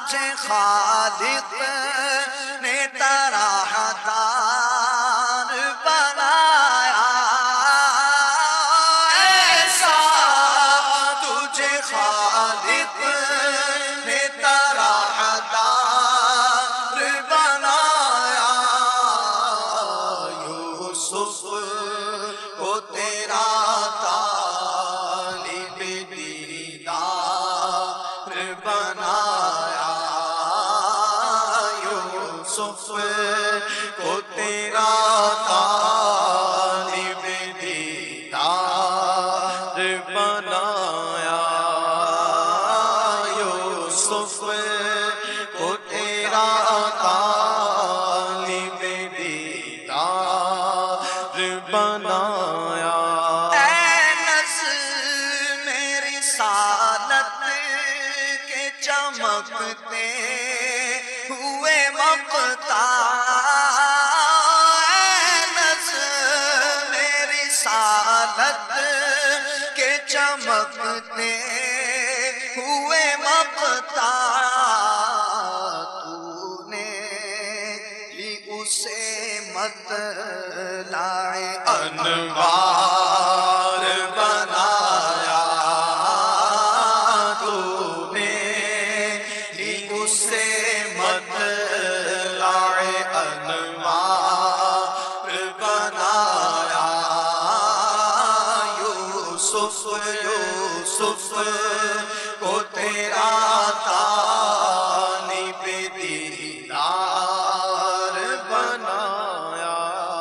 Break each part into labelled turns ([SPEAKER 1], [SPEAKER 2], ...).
[SPEAKER 1] تجھے خالق نے طرحدار بنایا، ایسا تجھے خالق نے طرحدار بنایا، یوسف کو تیرا طالب دیدار بنایا، یوسف کو تیرا طالب دیدار بنایا، یوسف کو تیرا طالب دیدار بنایا۔ اے نظم رسالت کے چمکتے ہوئے مقطع، اے نظم رسالت کے چمکتے ہوئے مقطع، تو نے ہی اسے مطلع انوار بنایا، تو نے ہی اسے مطلع انوار بنایا، یوسف کو تیرا طالب دیدار بنایا۔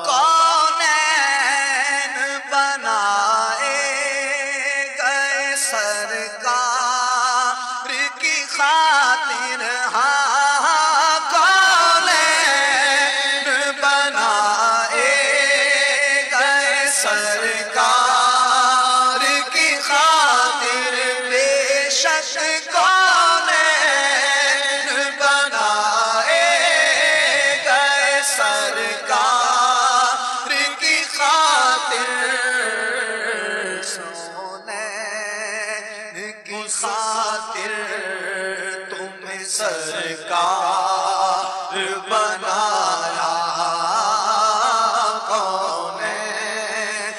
[SPEAKER 1] کونین بنائے گئے سرکار کی خاطر، ہاں کونین بنائے گئے سرکار کی خاطر، بے شک کونین بنائے گئے سرکار کی خاطر، سونین کی خاطر تمہیں سرکار بنایا، کونین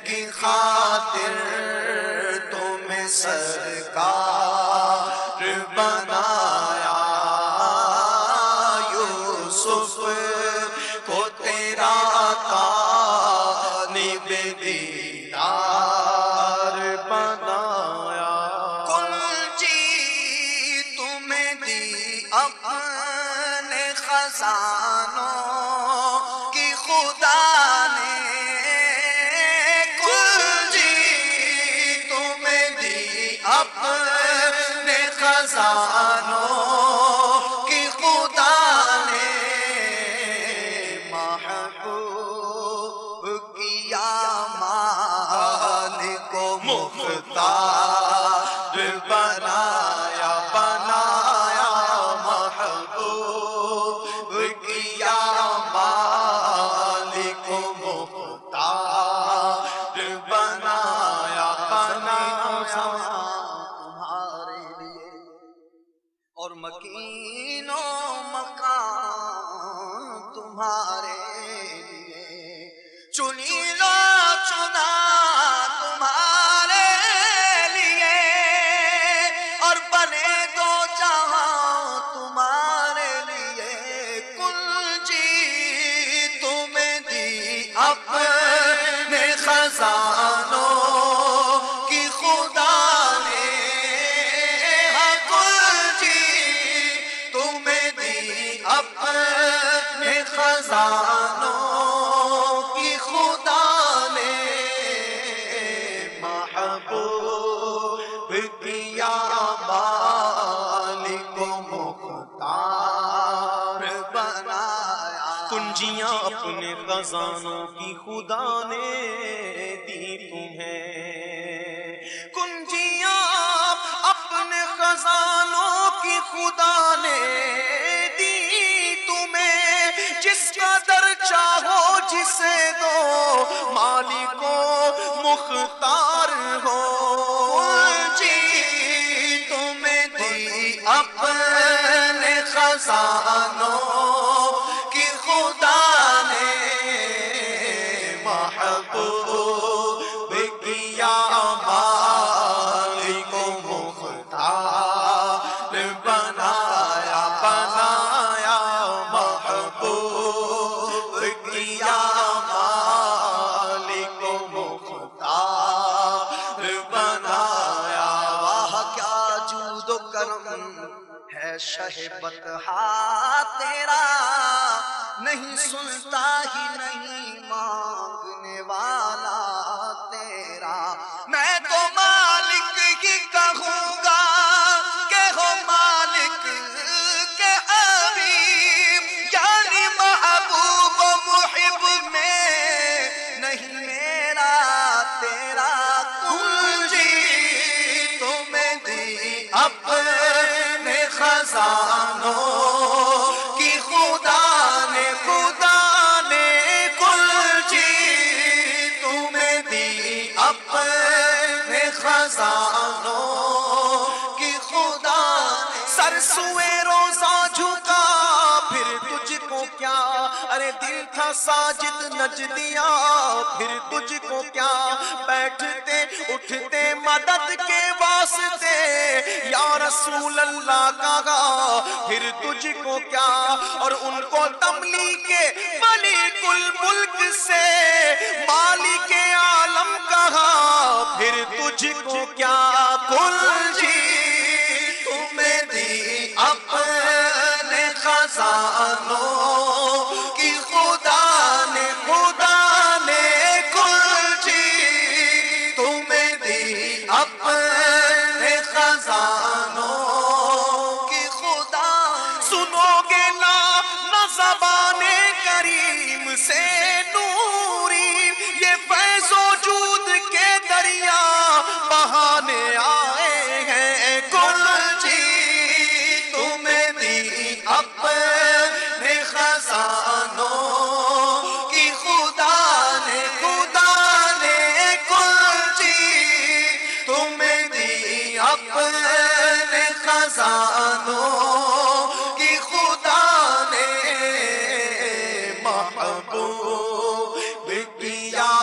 [SPEAKER 1] کی خاطر تمہیں سرکار بنایا، یوسف کو تیرا طالب دیدار بنایا۔ کنجی تمہیں دی اپنے خزانوں کی خدا نے، کنجی تمہیں دی اپنے خزانوں کی خدا نے، محبوب کیا مالک کو مختار بنایا، بنایا محبوب کیا مالک کو مختار بنایا، بنایا تمہارے لیے اور مکین و مکان تمہارے لیے، چنی لو چنا تمہارے لیے، اور بنے دو جہاں تمہارے لیے، کنجی تمہیں دی اپنے خزانوں کی خدا نے، ہاں کنجی تمہیں دی اپنے خزانوں کی خدا نے، محبوب کیا مالک کو مختار بنایا،
[SPEAKER 2] کنجیاں اپنے خزانوں کی خدا نے دی تمہیں،
[SPEAKER 1] کنجیاں اپنے خزانوں کی خدا نے دی تمہیں، جس قدر چاہو جسے دو مالک و مختار ہو، جی تمہیں دی اپنے کرم ہے شہبت تیرا، نہیں سنتا ہی نہیں مانگنے والا تیرا۔ میں تو مالک ہی کہوں گا کہ ہو مالک کے حبیب، یعنی محبوب و محب میں نہیں میرا تیرا کنجی، تمہیں دی اپنے خزانوں کی خدا نے کنجی، تمہیں دی اپنے خزانوں کی خدا۔ سر سوئے روزہ جھکا پھر تجھ کو کیا، ارے دل تھا ساجد نجدیا پھر تجھ کو کیا، بیٹھتے اٹھتے مدد کے واسطے یا رسول اللہ کہا پھر تجھ کو کیا، اور ان کو تملیک ملک الملک سے مالک عالم کہا پھر تجھ کو کیا، کنجی تمہیں دی اپنے خزانوں کی خدا نے کنجی، تمہیں دی اپنے خزانوں کی خدا۔ سنو گے نہ زبان کریم سے نوری، یہ فیض و جود کے دریا بہانے آئے ہیں، کنجی تمہیں دی اپنے خزانوں کی خدا نے کنجی، تمہیں دی اپنے خزانوں کی خدا نے محبوب کیا،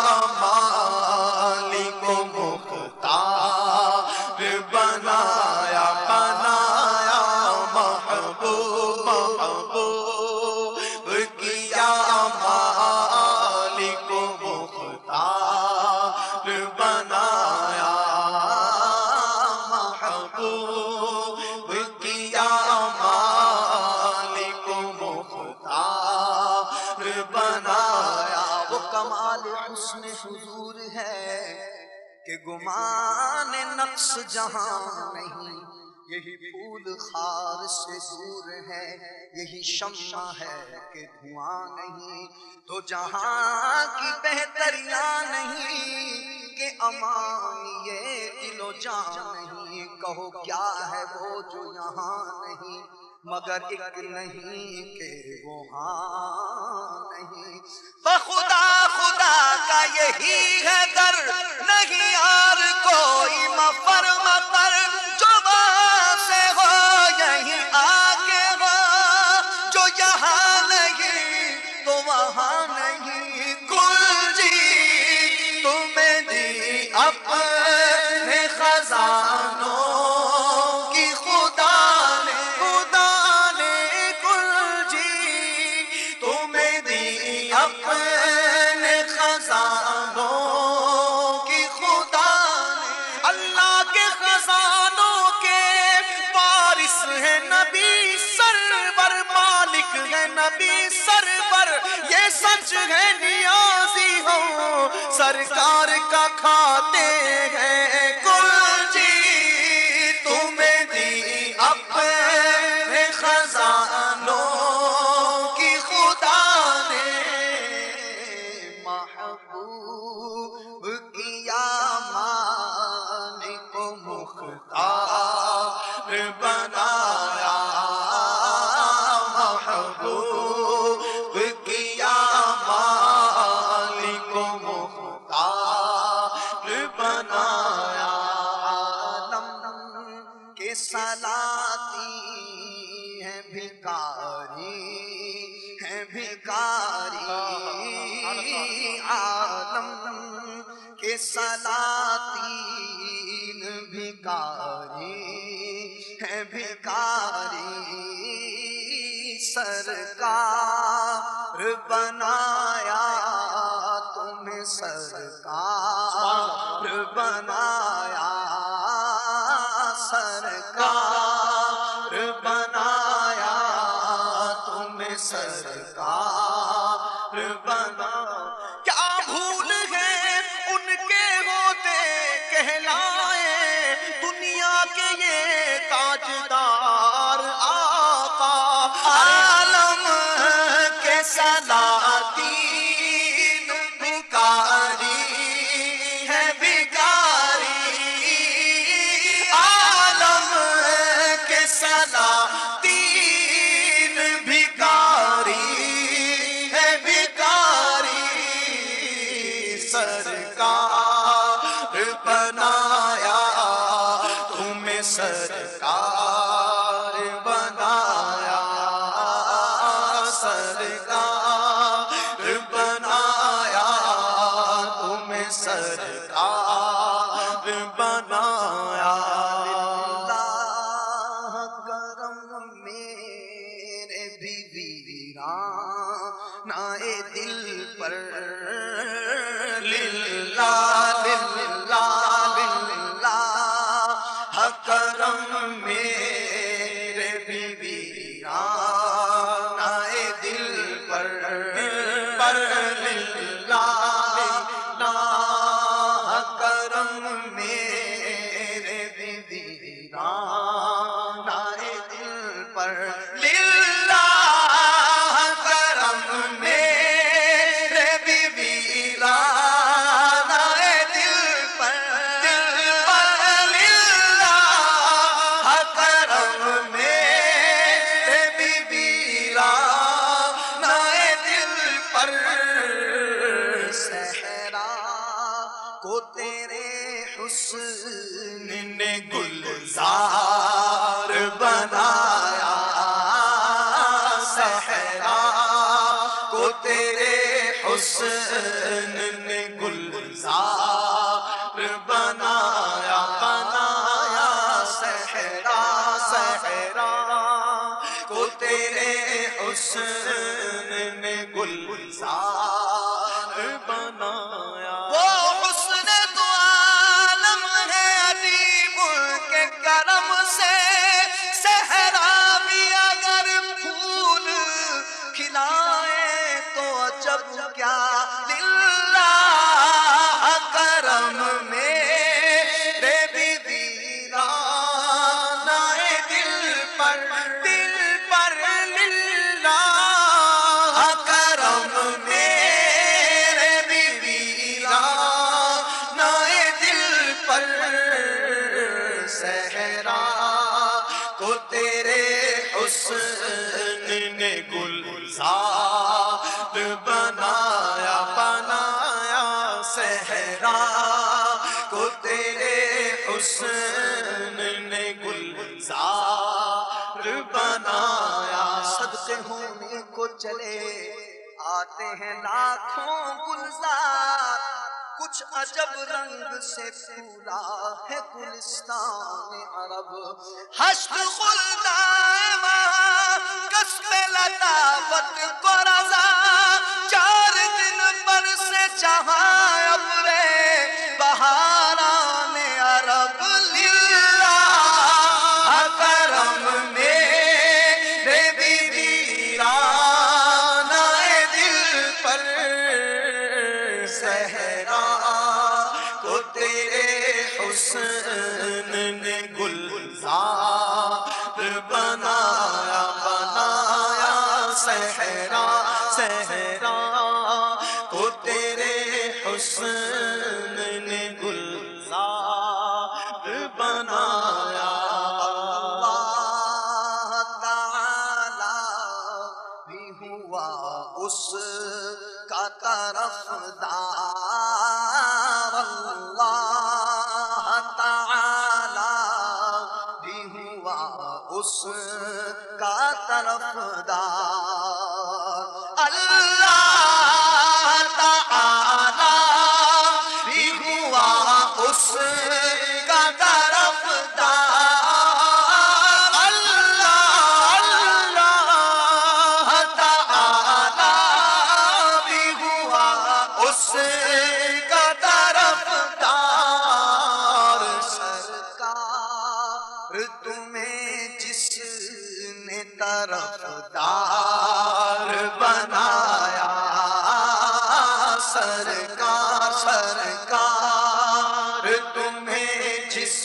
[SPEAKER 1] مالک و مختار بنایا محبوب کیا، مالک و مختار بنایا محبوب کیا، مالک و مختار بنایا۔ وہ کمال حسن حضور ہے کہ گمان نقص جہاں نہیں، یہی پھول خار سے دور ہے، یہی شمع ہے کہ دھواں نہیں، تو جہاں کی بہتریاں نہیں کہ امان یہ دل و جان نہیں، کہو کیا ہے وہ جو یہاں نہیں، مگر ایک نہیں کہ وہ ہاں نہیں۔ بخدا خدا کا یہی ہے در، نہیں یار کوئی مفر مفر، جو وہاں سے ہو یہیں آگے ہو، جو یہاں نہیں تو وہاں نہیں، کنجی تمہیں دی اپنے خزانوں کی خدا نے کنجی، تمہیں دی اپنے خزانوں کی خدا نے۔ اللہ کے خزانوں کے وارث ہے نبی سرور، مالک ہے نبی سرور، یہ سچ ہے نیازی ہو سرکار کا کھاتے ہیں، کنجی تمہیں دی اپنے خزانوں کی خدا نے محبوب کیا، مالک و مختار بنایا محبوب کیا، مالک و مختار بنایا۔ عالم کے سلاطین ہیں بھکاری، ہیں بھکاری، عالم کے سلاطین بھکاری ہیں بھکاری، سرکار بنایا تمہیں، سرکار بنایا، سرکار
[SPEAKER 2] سرکار بنایا، سرکار بنایا، تمہیں سرکار بنایا۔
[SPEAKER 1] اللہ کرم میرے بھی ویرانہ دل پر، للہ للہ للہ کرم میرے بھی ویرانہ دل پر، للہ للہ کرم میرے بھی ویرانہ دل پر، للہ کرم میرے بھی ویرانہ دل پر، للہ کرم میرے بھی ویرانہ دل پر، صحرا کو تیرے حسن نے گلزار بنایا، صحرا کو تیرے حسن نے گلزار بنایا، بنایا صحرا، صحرا کو تیرے حسن نے گلزار بنایا۔ وہ حسن تو عالم ہے عجیب کے کرم سے، صحرا بھی اگر پھول کھلائے تو عجب کیا، للہ کرم میرے بھی ویرانہ دل پر، للہ کرم میرے بھی ویرانہ دل پر، صحرا کو تیرے حسن نے گلزار بنایا، بنایا صحرا کو تیرے حسن نے گلزار بنایا۔ صدقے ہونے کو چلے آتے ہیں لاکھوں گلزار، کچھ عجب رنگ سے پھولا ہے گلستان عرب، حشر خلدائمہ کسب لطافت کو رضا، 4 دن برسے جہاں ابر بہاران عرب، للہ کرم میرے بھی ویرانہ دل پر، صحرا کو تیرے حسن نے گلزار بنایا، بنایا صحرا، صحرا کو تیرے حسن نے گلزار بنایا۔ اللہ تعالی بھی ہوا اس کا طرفدار، اللہ تعالی بھی ہوا اس کا طرفدار، اللہ تعالی بھی ہوا اس کا طرفدار، اللہ تعالی بھی ہوا اس کا طرفدار، سرکار تمہیں جس نے طرفدار بنایا، سرکار، سرکار تمہیں جس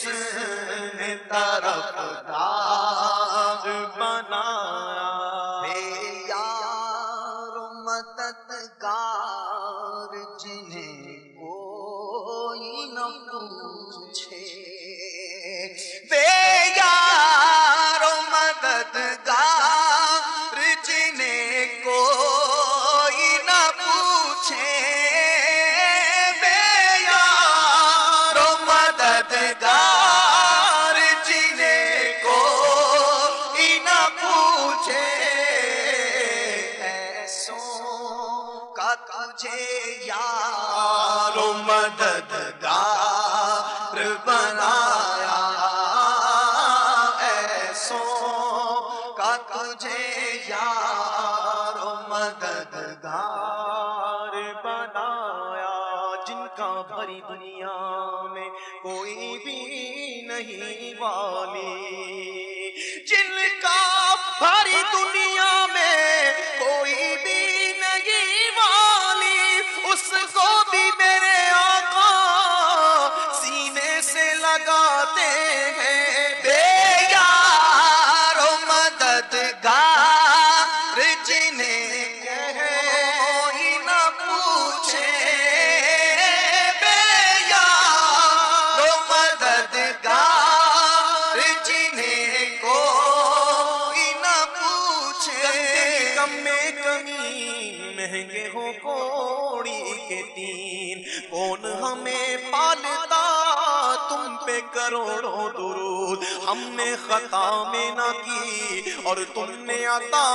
[SPEAKER 1] نے طرفدار بنایا، بے یار و مددگار جنہیں کوئی نہ پوچھے، بے یار و مددگار تجھے یار
[SPEAKER 2] و مددگار بنایا،
[SPEAKER 1] ایسوں کا تجھے یار و مددگار
[SPEAKER 2] بنایا، جن کا بھری دنیا میں کوئی بھی نہیں والی،
[SPEAKER 1] جن کا بھاری دنیا میں کوئی بھی نہیں والی، اس کو بھی میرے آقا سینے سے لگاتے ہیں بے یار و مددگار، جنہیں کوئی نہ پوچھے بے یار و مددگار، جنہیں کوئی نہ پوچھے۔
[SPEAKER 2] کم میں کمی مہنگے ہو کوڑی کے تین، کون ہمیں پالتا تم پہ کروڑوں درود، ہم نے خطا میں نہ کی اور تم نے عطا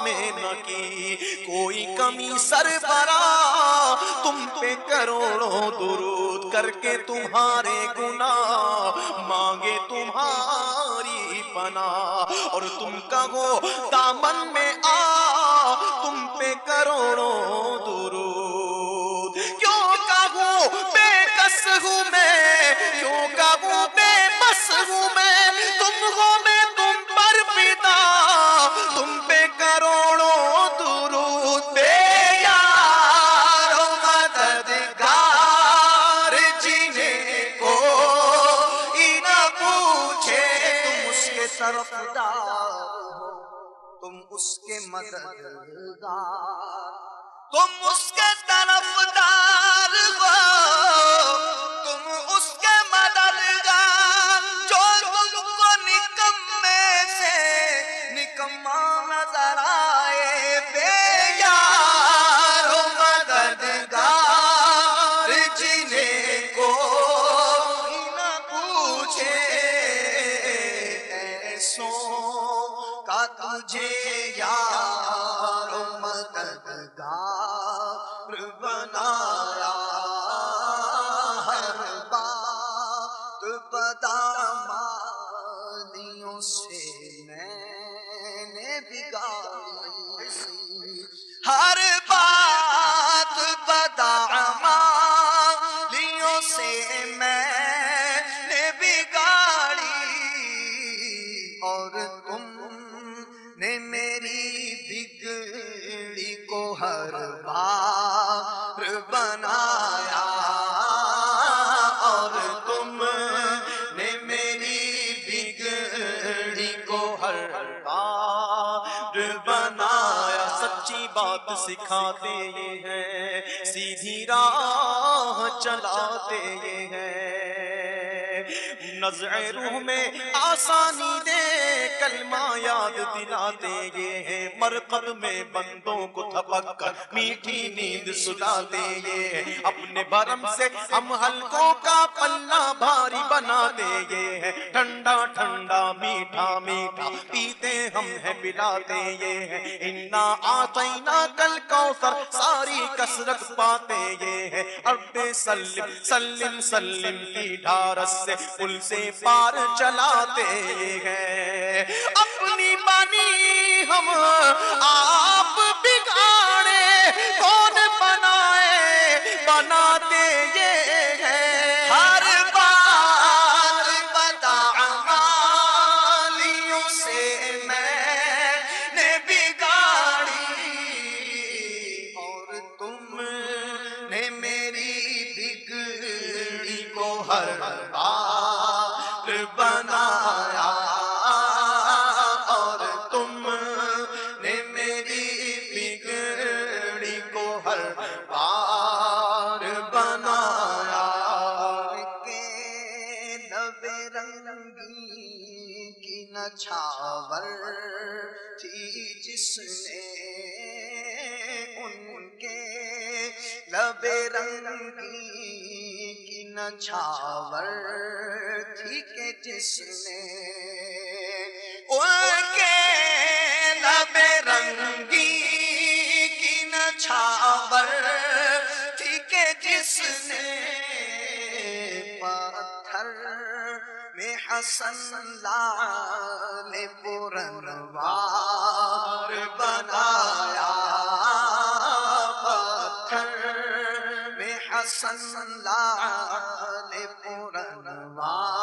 [SPEAKER 2] میں نہ کی، کوئی کمی سربراہ تم پہ کروڑوں درود، کر کے تمہارے گناہ مانگے تمہاری پناہ، اور تم کہو دامن میں آ تم پہ کروڑوں درود،
[SPEAKER 1] کیوں کہوں بے کس ہوں میں، کیوں کہوں بے بس ہوں میں، تم ہو میں تم پر فدا، تم پہ کروڑوں درود بے یار و مددگار، جنہیں کوئی نہ پوچھے۔ تم اس کے طرفدار ہو، تم اس کے مددگار، تم اس کے طرفدار ہو، تم اس کے مددگار، جو تم کو نکمے سے نکما نظر آئے بے یار و مددگار، جنہیں کوئی نہ پوچھے، ایسوں کا تجھے یار و مددگار بنایا، ہر بات بدامانیوں سے میں نے بگاڑی، ہر بات بدامانیوں سے میں نے بگاڑی، اور تم نے میری بگڑی کو ہر بار بنایا، اور تم نے میری بگڑی کو ہر
[SPEAKER 2] بار بنایا، سچی بات سکھاتے یہ ہیں، سیدھی راہ چلاتے یہ ہیں، نزع روح میں آسانی دے کلمہ یاد دلاتے یہ ہیں، مرقد میں بندوں کو تھپک کر میٹھی نیند سلاتے یہ ہیں، اپنے برم سے ہم حلقوں کا پلہ بھاری بناتے یہ ہیں، ٹھنڈا ٹھنڈا میٹھا میٹھا پیتے ہم ہیں پلاتے یہ ہیں، انا آتینا کل کوثر ساری کثرت پاتے یہ ہیں، اب سلم سلم سلم کی ڈھارس سے پل سے پار چلاتے ہیں،
[SPEAKER 1] اپنی بنی ہم آپ بگاڑے کون بنائے، بناتے یہ ہیں، ہر بات بدامانیوں سے میں نے بگاڑی، اور تم نے میری بگڑی کو ہر بار بنایا، اور تم نے میری بگڑی کو ہر بار بنایا، کہ لب رنگی کی نچھاور تھی جس نے، ان کے لب رنگی کی نچھاور تھی کہ جس نے، ان کے لب رنگی کی نچھاور پتھر میں حسن لال پرنوار بنایا، پتھر میں حسن لال پرنوار